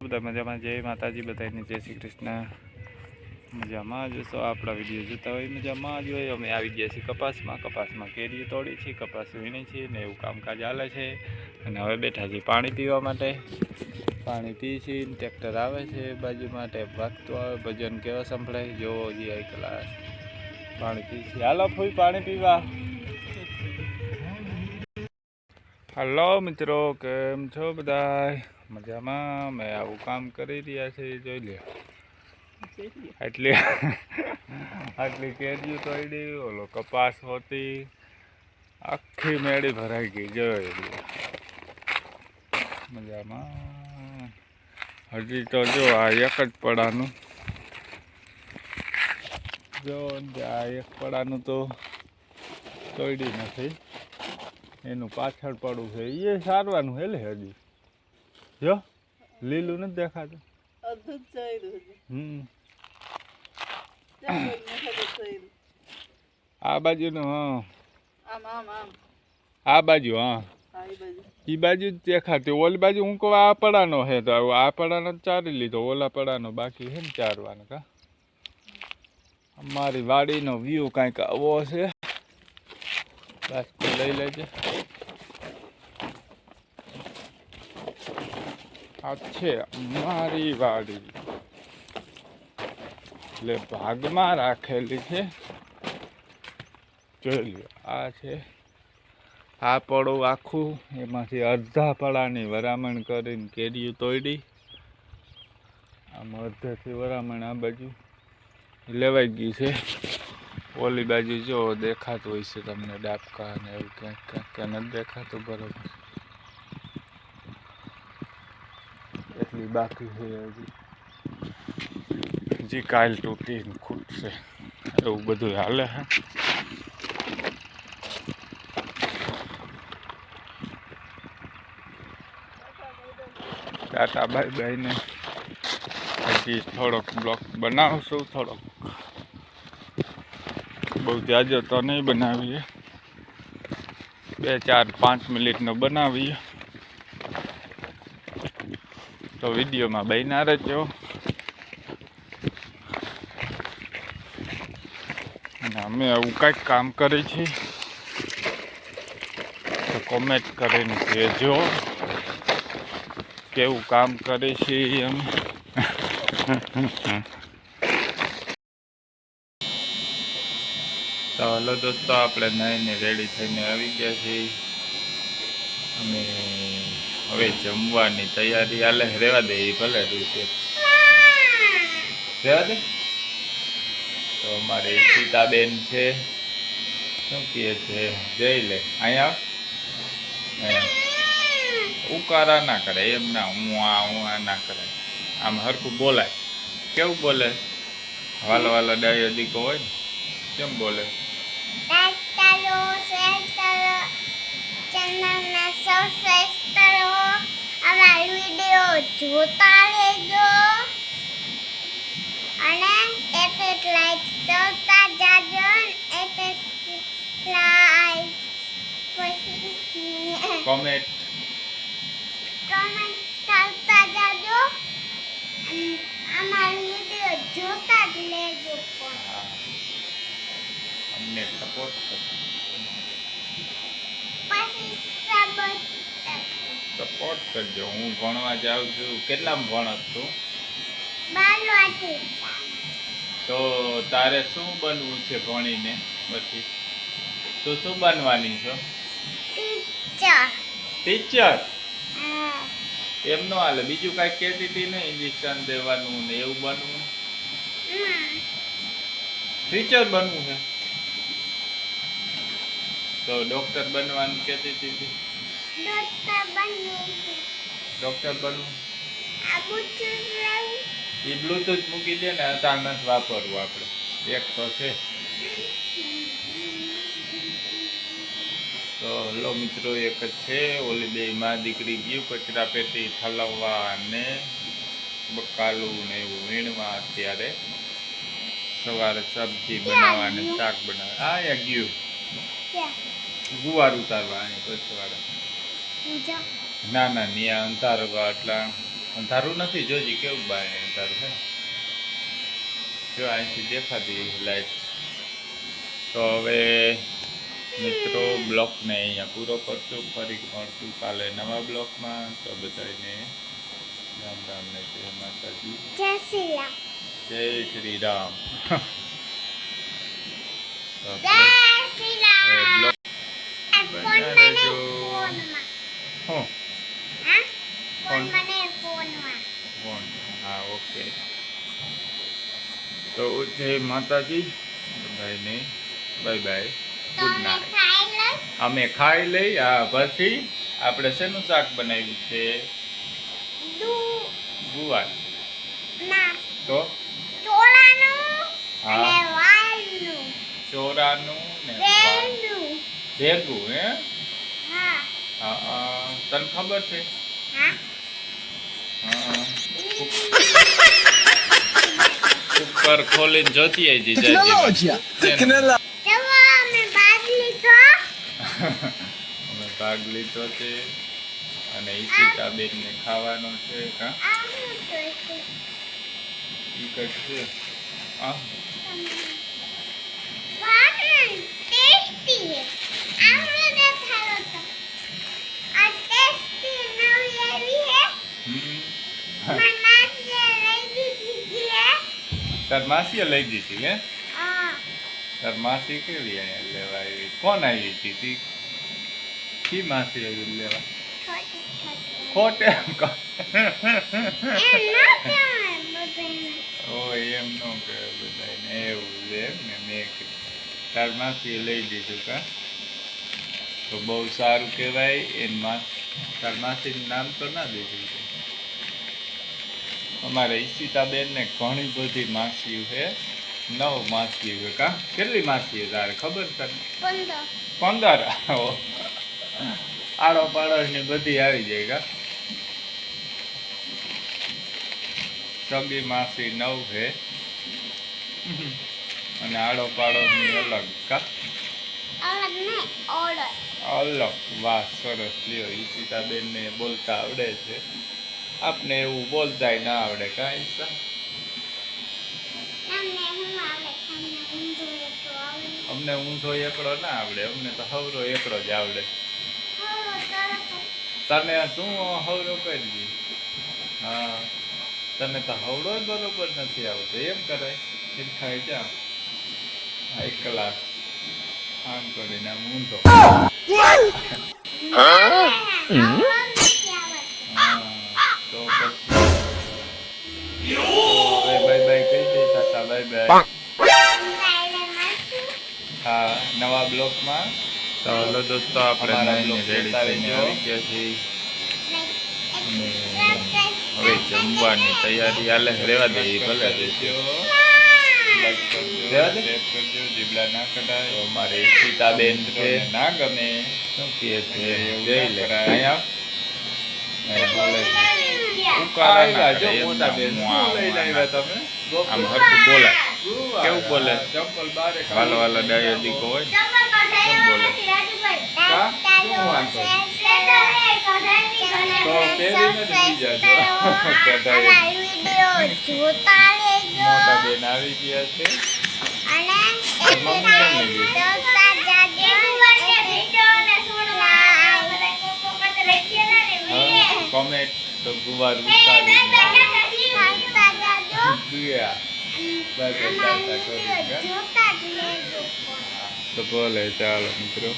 બધા મજામાં? જય માતાજી બધાને, જય શ્રી કૃષ્ણ। મજામાં જ છો? આપણા વિડીયો જોતા હોય મજામાં જ હોય। અમે આવી ગયા છીએ કપાસમાં કેરીઓ તોડી છે, કપાસ વીણી છે ને એવું કામકાજ ચાલે છે। અને હવે બેઠા છીએ પાણી પીવા માટે। પાણી પી છે, ટ્રેક્ટર આવે છે બાજુમાં, ટેપ વાગતો આવે, ભજન કેવા સંભળાય જોવો જે આ ક્લાસ પાણી પી છે। હાલો ફૂઈ પાણી પીવા। હલો મિત્રો, કેમ છો બધાય? મજામાં? મેં આવું કામ કરી રહ્યા છે, જોઈ લે। આટલી કેરીઓ તોડી, ઓલો કપાસ હોતી, આખી મેળી ભરાઈ ગઈ, જોઈ લે। મજામાં? હજી તો જો આ એક જ પડાનું, જો આ એક પડાનું તો તોડી નથી, એનું પાછળ પડું છે એ સારવાનું હે લે। હજી જો લીલું નથી દેખાતું। આ બાજુનું, હા આ બાજુ, હા એ બાજુ જ દેખાતી। ઓલી બાજુ હું કહું આ પડાનો હે, તો આ પડાનો ચારી લીધો, ઓલા પડાનો બાકી છે ને ચારવાનો। કા અમારી વાડીનો વ્યૂ કાંઈક આવો છે, બસ લઈ લેજે। આ છે અમારી વાડી, એટલે ભાગમાં રાખેલી છે, જોઈ લો। આ છે આ પડો આખું, એમાંથી અડધા પડાની વરામણ કરીને કેરીઓ તોડી। આમ અડધેથી વરામણ આ બાજુ લેવાઈ ગઈ છે। ઓલી બાજુ જો દેખાતું હોય છે તમને ડાબકા ને એવું ક્યાંક ક્યાંક નથી દેખાતું બરોબર, એટલી બાકી છે હજી કાલ તૂટીને ખૂટશે, એવું બધું હાલે છે। ટાટા બાય બાય ને હજી થોડોક બ્લોક બનાવશું, થોડોક, બહુ જાજો તો નહીં બનાવીએ, 2, 4, 5 મિનિટનો બનાવીએ, તો વિડીયોમાં બન્યા રહેજો। અને અમે આવું કંઈક કામ કરીએ છીએ તો કોમેન્ટ કરીને કહેજો કેવું કામ કરે છે એમ। તો હલો દોસ્તો, આપણે નાઈને રેડી થઈને આવી ગયા છીએ। અમે હવે જમવાની તૈયારી હાલે। રહેવા દે, એ ભલે રીતે રહેવા દે। તો અમારે સીતાબેન છે, શું કહે છે જઈ લે, અહીંયા ઉકારા ના કરે એમ ના, હું આ ના કરે, આમ હરખું બોલાય, કેવું બોલે? વાલો વાલો ડાયો દીકો હોય ને કેમ બોલે? જોતા રહેજો અને એક લાઈક કરતા જાજો, એક લાઈક પછી કોમેન્ટ કરતા જાજો, અમારી વિડિયો જોતા જ લેજો, અમને સપોર્ટ કરજો, સપોર્ટ કરજો। હું ભણવા જાઉં છું, કેટલામાં ભણસ છું? 12 તો તારે શું બનવું છે ભણીને પછી? તો શું બનવાની છો? ટીચર? એમ નો હાલે, બીજું કાંઈ કહેતી હતી ને, ઇન્જેક્શન દેવાનું ને એવું બનવું? ટીચર બનવું છે તો ડોક્ટર બનવાનું કહેતી હતી? ડોક્ટર બનવું? એ બ્લૂટૂથ મૂકી દે ને, અત્યારે નથી વાપરવું આપણે, એક તો છે। તો હલો મિત્રો, એક જ છે, ઓલી બે માં દીકરી ગયું કચરા પેટી ઠલવવા અને બકાલું ને એવું વીણવા। અત્યારે સવારે સબ્જી બનાવવા ને શાક બનાવવા આ ગયું ગુવાર ઉતારવા, અહીં પછવાડે ના ના ત્યાં અંધારવા, એટલા અંધારું નથી, જોજી કેવું બાય અંધારું છે. જો અહીંથી દેખાતી લાઈટ. તો હવે મિત્રો બ્લોગને અહીંયા પૂરો કરશું. ફરી મળશું કાલે નવા બ્લોગમાં. તો બધાને રામ રામ ને જય માતાજી, જય શ્રી રામ. જય શ્રી રામ. જય શ્રી રામ. ફોન મને ફોનમાં. હું હા ફોન મને ફોનમાં. ફોન, હા ઓકે. તો જય માતાજી બધાને, બાય બાય, ગુડ નાઇટ. અમે ખાઈ લઈ. હા, પછી આપણે શેનું શાક બનાવ્યું છે? ગુવાર. ના, તો ચોળાનું હા. અને વાલનું. ચોરાનું ને વેલનું. ભેગું હે. હા. હા, તને ખબર છે? હા. હા. કુકર ખોલીને જોતી આવી જઈ. જવો અમે ભાગ લીધો. અમે ભાગ લીધો છે અને ઈશિતાબેન ને ખાવાનો છે. કા આ શું છે? ઈ કઈ છે? આ વાહ, ટેસ્ટી છે. આમને દેખાડો તો. આ ટેસ્ટી નવી આવી છે. મનાસીએ લઈ દીધી છે. તાર માસીએ લઈ દીધી હે? હા. તાર માસી કેવી અહીંયા લેવા આવી? કોણ આવી હતી તી? કી માસી આવી લેવા? છોટી છોટી. ખોટે એમ ના કહેવાય બધાને. ઓ એમ નો કે બધાને એવું છે એમ ને. મેં કીધું તાર માસીએ લઈ દીધું. કા તો બહુ સારું કહેવાય. તાર માસીનું નામ તો ના દીધું છે. અમારે ઈશિતાબેન ને ઘણી બધી માસીઓ છે. 9 માસીઓ છે. કા કેટલી માસીઓ તારે ખબર તને? 15. 15. આડો પાડોશ ની બધી આવી જાય. કા સગી માસી 9 છે અને આડો પાડોશ ની અલગ. કા અલગ નહીં, ઓર્ડર. અલગ. વાહ, સરસ. લ્યો, ઈશિતાબેન ને બોલતા આવડે છે. આપને એવું બોલતાય ના આવડે. કા ઈશા? તમને શું આવડે? તમને ઊંધું એકલો આવડે? અમને ઊંધો એકડો ના આવડે. અમને તો હવરો એકડો જ આવડે. હો, તરત જ. તને તું હવરો કરી દી. હા, તને તો હવડો જ બરોબર નથી આવતો. એમ કરાય શીખાય જા. એક કલાક આમ કરીને આમ ઊંધો. આવડો નથી આવડતું. હા, તો પછી બાય બાય કહી દે. તાતા બાય બાય. કાલે મળશું. હા, નવા બ્લોકમાં. તો હલો દોસ્તો, આપણે નાઈને રેડી થઈને આવી ગયા છીએ. અને હવે જમવાની તૈયારી હાલે. રહેવા દે, ઈ ભલે દેજો. લાઈક કરજો, શેર કરજો, જીબડા ના કઢાય. તો અમારે ઈશિતાબેન છે, ના ગમે શું કહે છે જઈ લે. અહીંયા બોલે ઉકાળા ના કરે. મોટા બેન શું લઈને આવ્યા તમે? આમ હરખું બોલે. કેવું બોલે? ચંપલ બારે વાલો વાલો ડાયો દીકો હોય કેમ બોલે? કા શું વાંધો? તો પહેરીને જ બીજા જો. કઢાઈ. જોતા રહેજો. મોટા બેન આવી ગયા છે. અને કોમેન્ટ તો ગુવાર ઉતારી ગયા. બસ તો બોલે. ચાલો મિત્રો,